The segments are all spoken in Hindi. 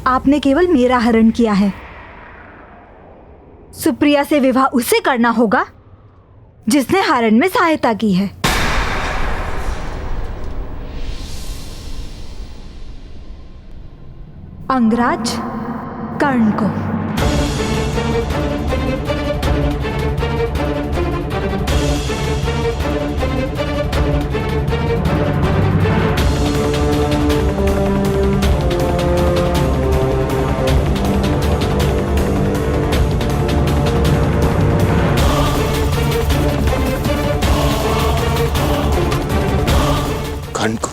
आपने केवल मेरा हरण किया है। सुप्रिया से विवाह उसे करना होगा जिसने हरण में सहायता की है। अंगराज कर्ण को। कर्ण को।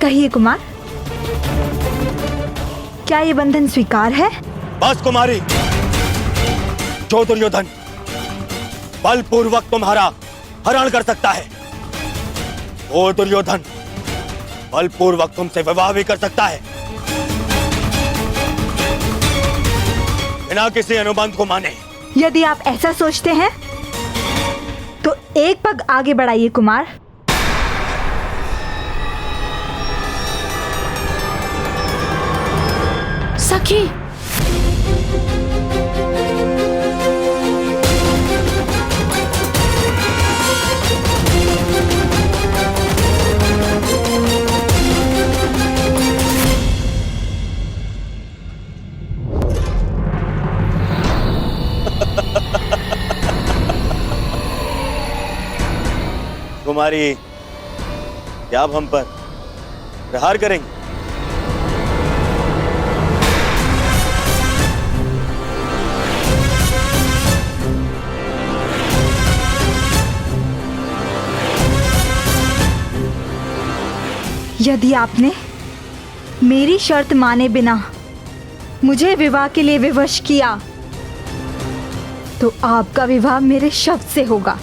कहिए कुमार, क्या ये बंधन स्वीकार है? बस कुमारी, जो दुर्योधन बलपूर्वक तुम्हारा हरण कर सकता है, वो दुर्योधन बलपूर्वक तुमसे विवाह भी कर सकता है, बिना किसी अनुबंध को माने। यदि आप ऐसा सोचते हैं तो एक पग आगे बढ़ाइए कुमार। सखी, कुमारी, क्या आप हम पर प्रहार करेंगे? यदि आपने मेरी शर्त माने बिना मुझे विवाह के लिए विवश किया तो आपका विवाह मेरे शब्द से होगा।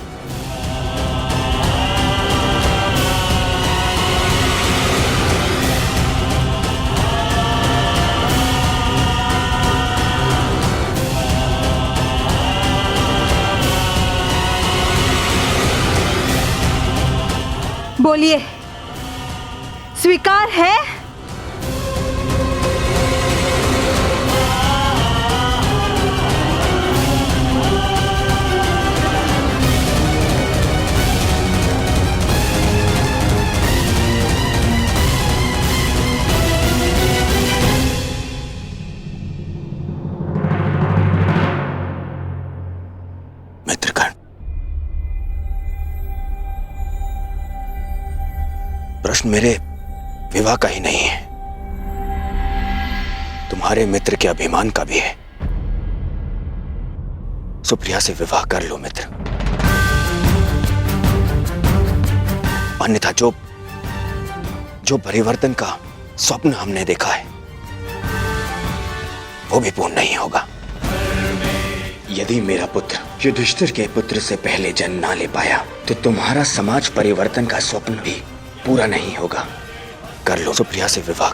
बोलिए, स्वीकार है? मित्रगण, प्रश्न मेरे विवाह का ही नहीं है, तुम्हारे मित्र के अभिमान का भी है। सुप्रिया से विवाह कर लो मित्र, अन्यथा जो परिवर्तन का स्वप्न हमने देखा है वो भी पूर्ण नहीं होगा। यदि मेरा पुत्र युधिष्ठिर के पुत्र से पहले जन्म ना ले पाया तो तुम्हारा समाज परिवर्तन का स्वप्न भी पूरा नहीं होगा। कर लो सुप्रिया से विवाह।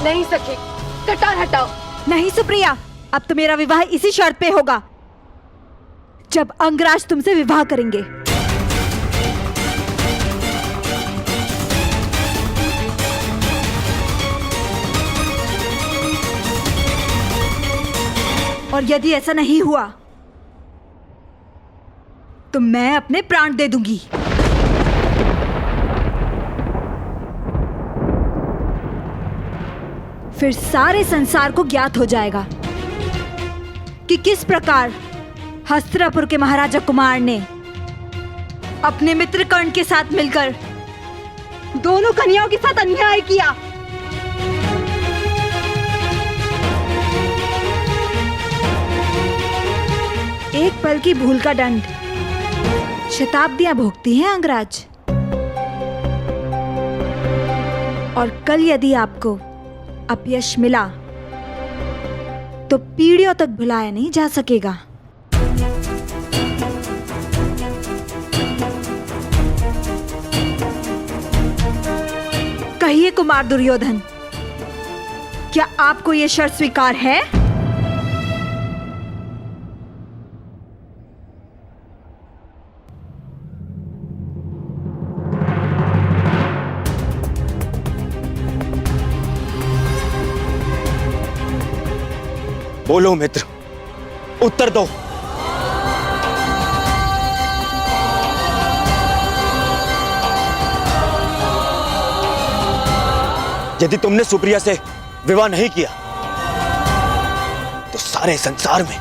नहीं सखी, कटार हटाओ। नहीं सुप्रिया, अब तो मेरा विवाह इसी शर्त पे होगा, जब अंगराज तुमसे विवाह करेंगे। और यदि ऐसा नहीं हुआ तो मैं अपने प्राण दे दूंगी। फिर सारे संसार को ज्ञात हो जाएगा कि किस प्रकार हस्तिनापुर के महाराजा कुमार ने अपने मित्र कर्ण के साथ मिलकर दोनों कन्याओं के साथ अन्याय किया। एक पल की भूल का दंड शताब्दियां भोगती हैं अंगराज। और कल यदि आपको अपयश मिला तो पीढ़ियों तक भुलाया नहीं जा सकेगा। कहिए कुमार दुर्योधन, क्या आपको यह शर्त स्वीकार है? बोलो मित्र, उत्तर दो। यदि तुमने सुप्रिया से विवाह नहीं किया तो सारे संसार में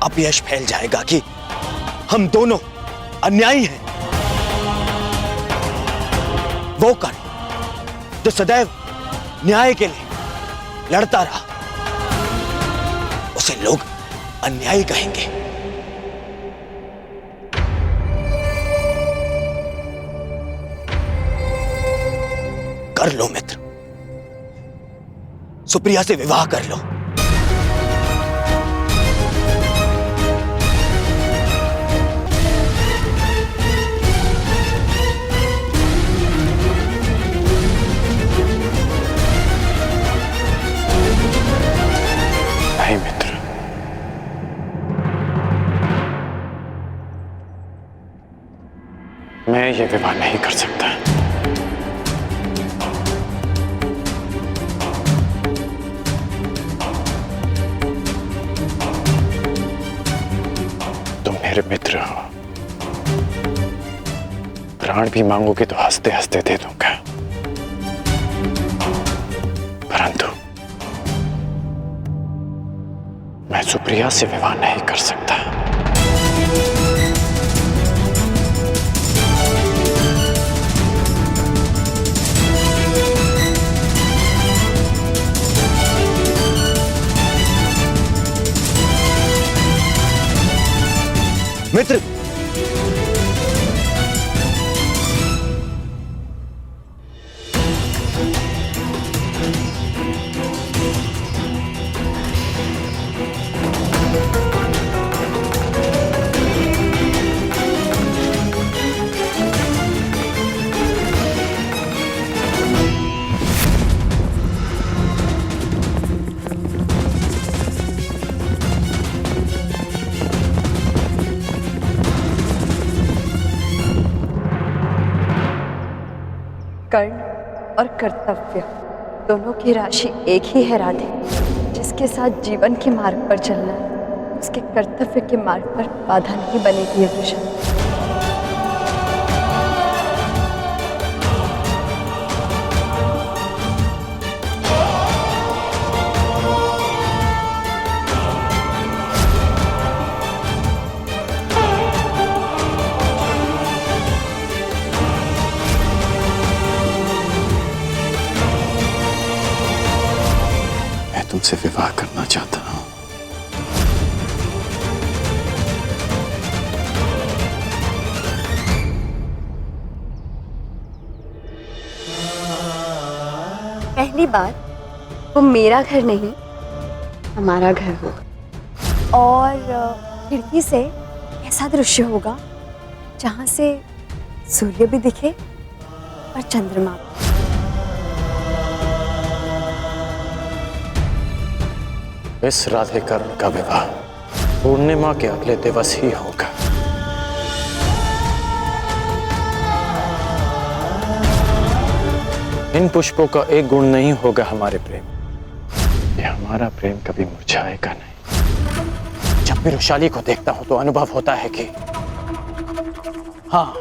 अपयश फैल जाएगा कि हम दोनों अन्यायी हैं। वो कर्ण जो सदैव न्याय के लिए लड़ता रहा, उसे लोग अन्यायी कहेंगे। कर लो मित्र, सुप्रिया से विवाह कर लो। नहीं मित्र, मैं ये विवाह नहीं कर सकता। तुम मेरे मित्र हो, प्राण भी मांगोगे तो हंसते हंसते दे दूंगा, परंतु मैं सुप्रिया से विवाह नहीं कर सकता। मित्र, कर्ण और कर्तव्य दोनों की राशि एक ही है राधे। जिसके साथ जीवन के मार्ग पर चलना है, उसके कर्तव्य के मार्ग पर बाधा नहीं बनेगी ये वृषभ। तुमसे विवाह करना चाहता हूं। पहली बात, वो मेरा घर नहीं हमारा घर होगा, और खिड़की से ऐसा दृश्य होगा जहां से सूर्य भी दिखे और चंद्रमा भी। इस राधे कर्ण का विवाह पूर्णिमा के अगले दिवस ही होगा। इन पुष्पों का एक गुण नहीं होगा हमारे प्रेम, ये हमारा प्रेम कभी मुरझाएगा नहीं। जब भी रुशाली को देखता हूं तो अनुभव होता है कि हाँ,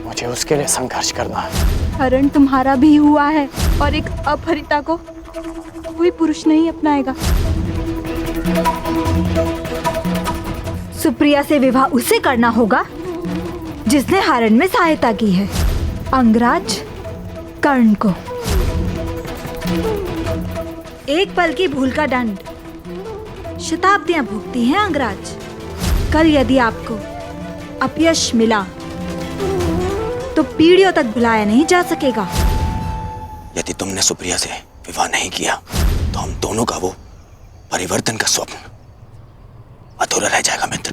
मुझे उसके लिए संघर्ष करना है। हरण तुम्हारा भी हुआ है और एक अपहरिता को कोई पुरुष नहीं अपनाएगा। सुप्रिया से विवाह उसे करना होगा जिसने हरण में सहायता की है, अंगराज कर्ण को। एक पल की भूल का दंड शताब्दियां भुगती हैं अंगराज। कल यदि आपको अपयश मिला तो पीढ़ियों तक भुलाया नहीं जा सकेगा। यदि तुमने सुप्रिया से विवाह नहीं किया तो हम दोनों का वो परिवर्तन का स्वप्न अधूरा रह जाएगा मित्र।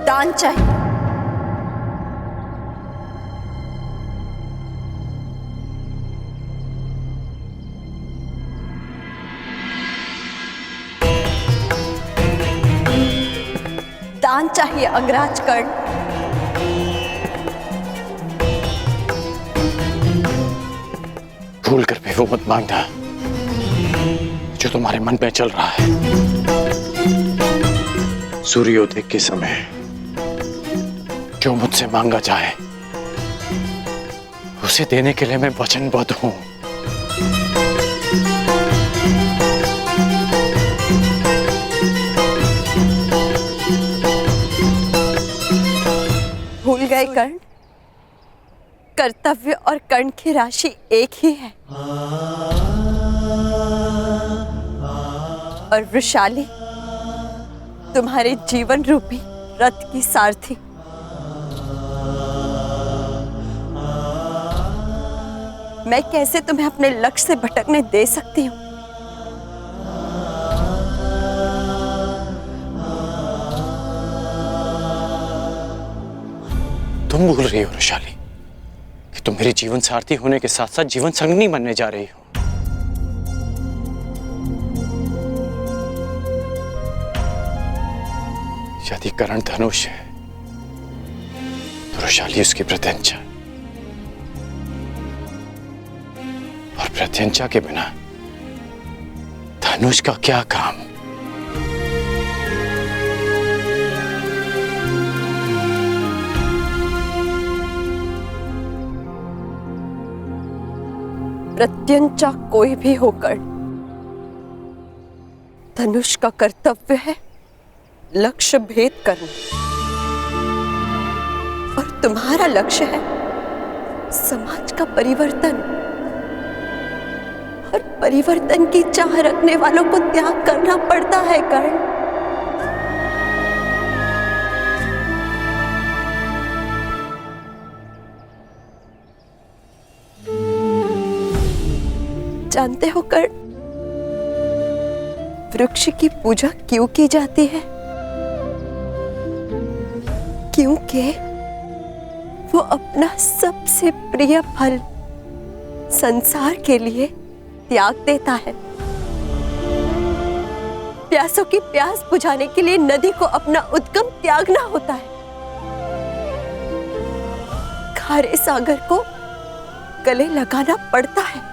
दान चाहिए। दान चाहिए अंगराज कर्ण। भूल कर भी वो मत मांगना जो तुम्हारे मन में चल रहा है। सूर्योदय के समय जो मुझसे मांगा जाए उसे देने के लिए मैं वचनबद्ध हूं। भूल गए कर्ण, कर्तव्य और कर्ण की राशि एक ही है। और वृषाली तुम्हारे जीवन रूपी रथ की सारथी। मैं कैसे तुम्हें अपने लक्ष्य से भटकने दे सकती हूँ? तुम भूल रही हो वृषाली कि तुम मेरी जीवन सारथी होने के साथ साथ जीवन संगनी बनने जा रही हो। यदि कर्ण धनुष है तो वृषाली उसकी प्रत्यंचा, और प्रत्यंचा के बिना धनुष का क्या काम? प्रत्यंचा कोई भी होकर धनुष का कर्तव्य है लक्ष्य भेद करना, और तुम्हारा लक्ष्य है समाज का परिवर्तन। और परिवर्तन की चाह रखने वालों को त्याग करना पड़ता है कर्ण। जानते हो कर्ण, वृक्ष की पूजा क्यों की जाती है? क्योंकि वो अपना सबसे प्रिय फल संसार के लिए त्याग देता है। प्यासों की प्यास बुझाने के लिए नदी को अपना उद्गम त्यागना होता है। खारे सागर को गले लगाना पड़ता है।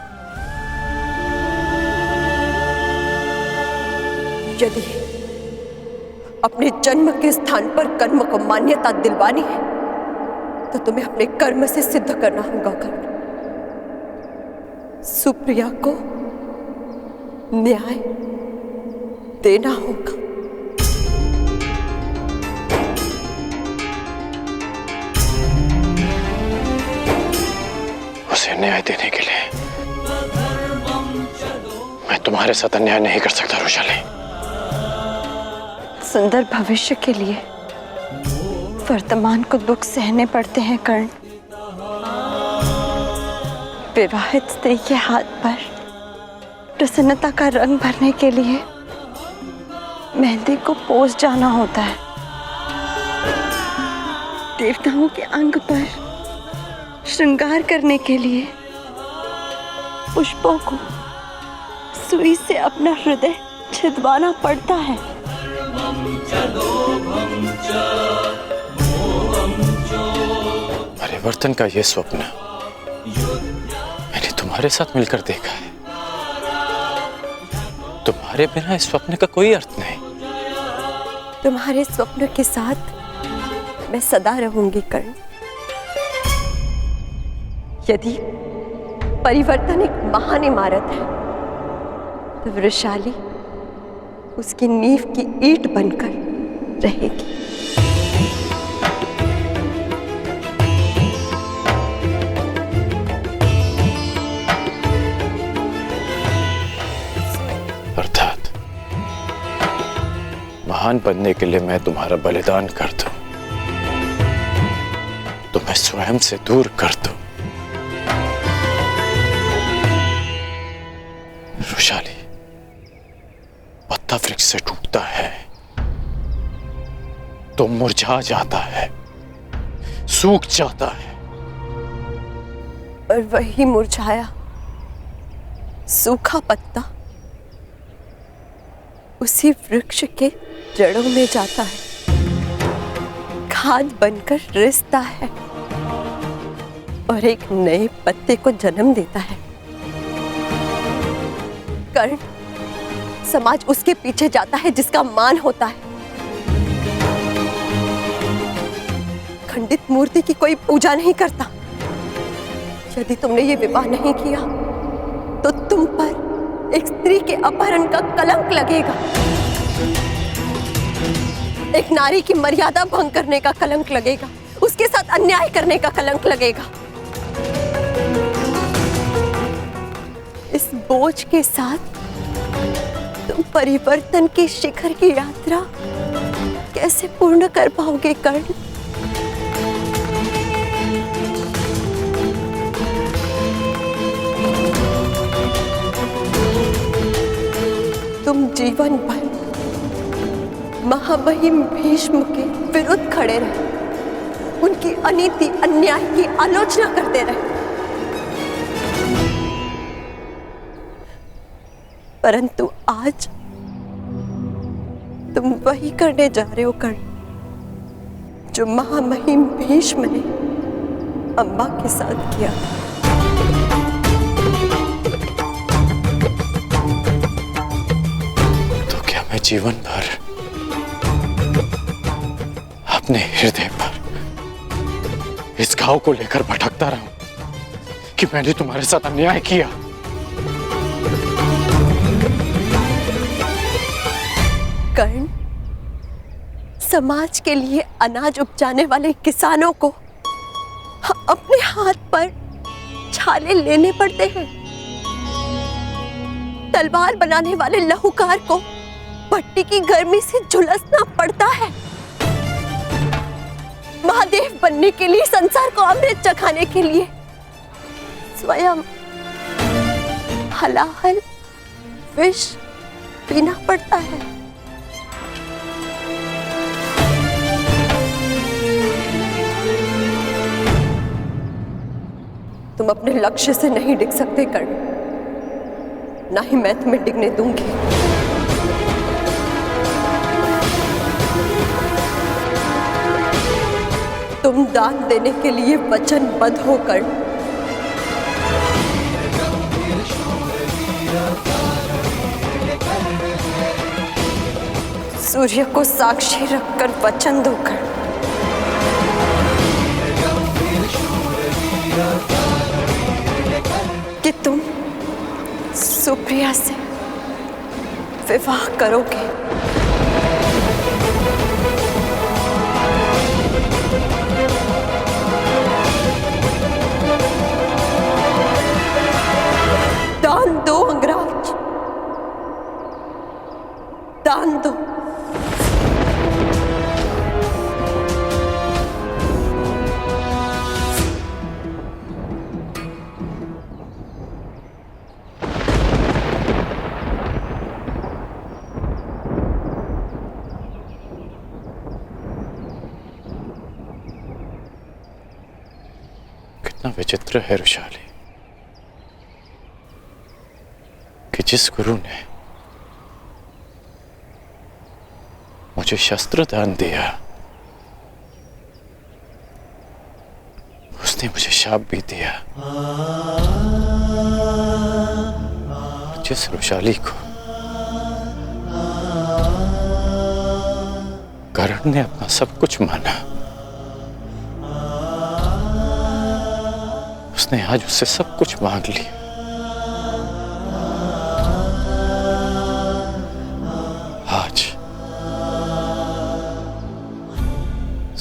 यदि अपने जन्म के स्थान पर कर्म को मान्यता दिलवानी है तो तुम्हें अपने कर्म से सिद्ध करना होगा कर्ण। सुप्रिया को न्याय देना होगा। उसे न्याय देने के लिए मैं तुम्हारे साथ अन्याय नहीं कर सकता वृषाली। सुंदर भविष्य के लिए वर्तमान को दुख सहने पड़ते हैं कर्ण। विवाहित स्त्री के हाथ पर प्रसन्नता का रंग भरने के लिए मेहंदी को पोंछ जाना होता है। देवताओं के अंग पर श्रृंगार करने के लिए पुष्पों को सुई से अपना हृदय छिदवाना पड़ता है। परिवर्तन का ये स्वप्न मैंने तुम्हारे साथ मिलकर देखा है। तुम्हारे बिना इस स्वप्न का कोई अर्थ नहीं। तुम्हारे स्वप्न के साथ मैं सदा रहूंगी कर्ण। यदि परिवर्तन एक महान इमारत है तो वृषाली उसकी नींव की ईंट बनकर रहेगी। अर्थात महान बनने के लिए मैं तुम्हारा बलिदान कर दूं, तो मैं स्वयं से दूर कर दूं। वृषाली, पत्ता वृक्ष से टूटता है तो मुरझा जाता है, सूख जाता है। और वही मुरझाया सूखा पत्ता उसी वृक्ष के जड़ों में जाता है, खाद बनकर रिसता है और एक नए पत्ते को जन्म देता है। कर्ण, समाज उसके पीछे जाता है जिसका मान होता है। खंडित मूर्ति की कोई पूजा नहीं करता। यदि तुमने ये विवाह नहीं किया तो तुम पर एक स्त्री के अपहरण का कलंक लगेगा, एक नारी की मर्यादा भंग करने का कलंक लगेगा, उसके साथ अन्याय करने का कलंक लगेगा। इस बोझ के साथ तुम परिवर्तन के शिखर की यात्रा कैसे पूर्ण कर पाओगे कर्ण? तुम जीवन भर महामहिम भीष्म के विरुद्ध खड़े रहे, उनकी अनीति अन्याय की आलोचना करते रहे, परंतु आज तुम वही करने जा रहे हो कर्ण जो महामहिम भीष्म ने अम्बा के साथ किया। तो क्या मैं जीवन भर अपने हृदय पर इस घाव को लेकर भटकता रहूं कि मैंने तुम्हारे साथ अन्याय किया? कर्ण, समाज के लिए अनाज उपजाने वाले किसानों को अपने हाथ पर छाले लेने पड़ते हैं। तलवार बनाने वाले लहूकार को भट्टी की गर्मी से झुलसना पड़ता है। महादेव बनने के लिए, संसार को अमृत चखाने के लिए स्वयं हलाहल विष पीना पड़ता है। तुम अपने लक्ष्य से नहीं डिग सकते कर्ण, ना ही मैं तुम्हें डिगने दूंगी। तुम दान देने के लिए वचनबद्ध हो कर्ण। सूर्य को साक्षी रखकर वचन दो कर्ण। कि तुम सुप्रिया से विवाह करोगे। दान दो अंगराज, दान दो। कितना विचित्र है रुशाली कि जिस गुरु ने मुझे शस्त्र दान दिया उसने मुझे शाप भी दिया। जिस रुशाली को करण ने अपना सब कुछ माना उसने आज उससे सब कुछ मांग लिया। आज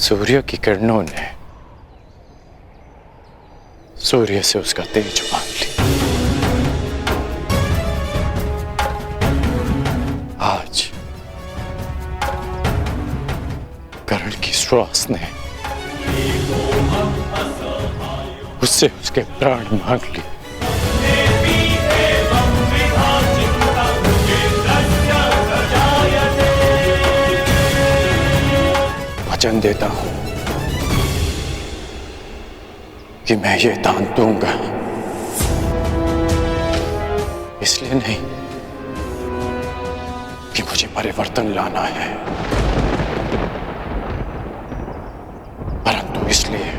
सूर्य की किरणों ने सूर्य से उसका तेज मांग लिया। आज करण की श्वास ने उससे उसके प्राण मांग लिए। वचन देता हूं कि मैं ये दान दूंगा, इसलिए नहीं कि मुझे परिवर्तन लाना है, परंतु इसलिए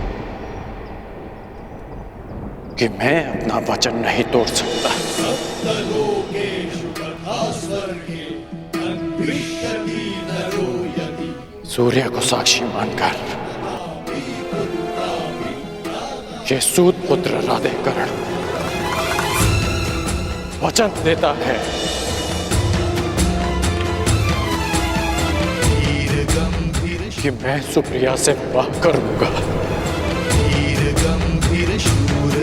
कि मैं अपना वचन नहीं तोड़ सकता। सूर्य को साक्षी मानकर ये सूत पुत्र राधेकरण वचन देता है कि मैं सुप्रिया से विवाह करूंगा। गंभीर शूर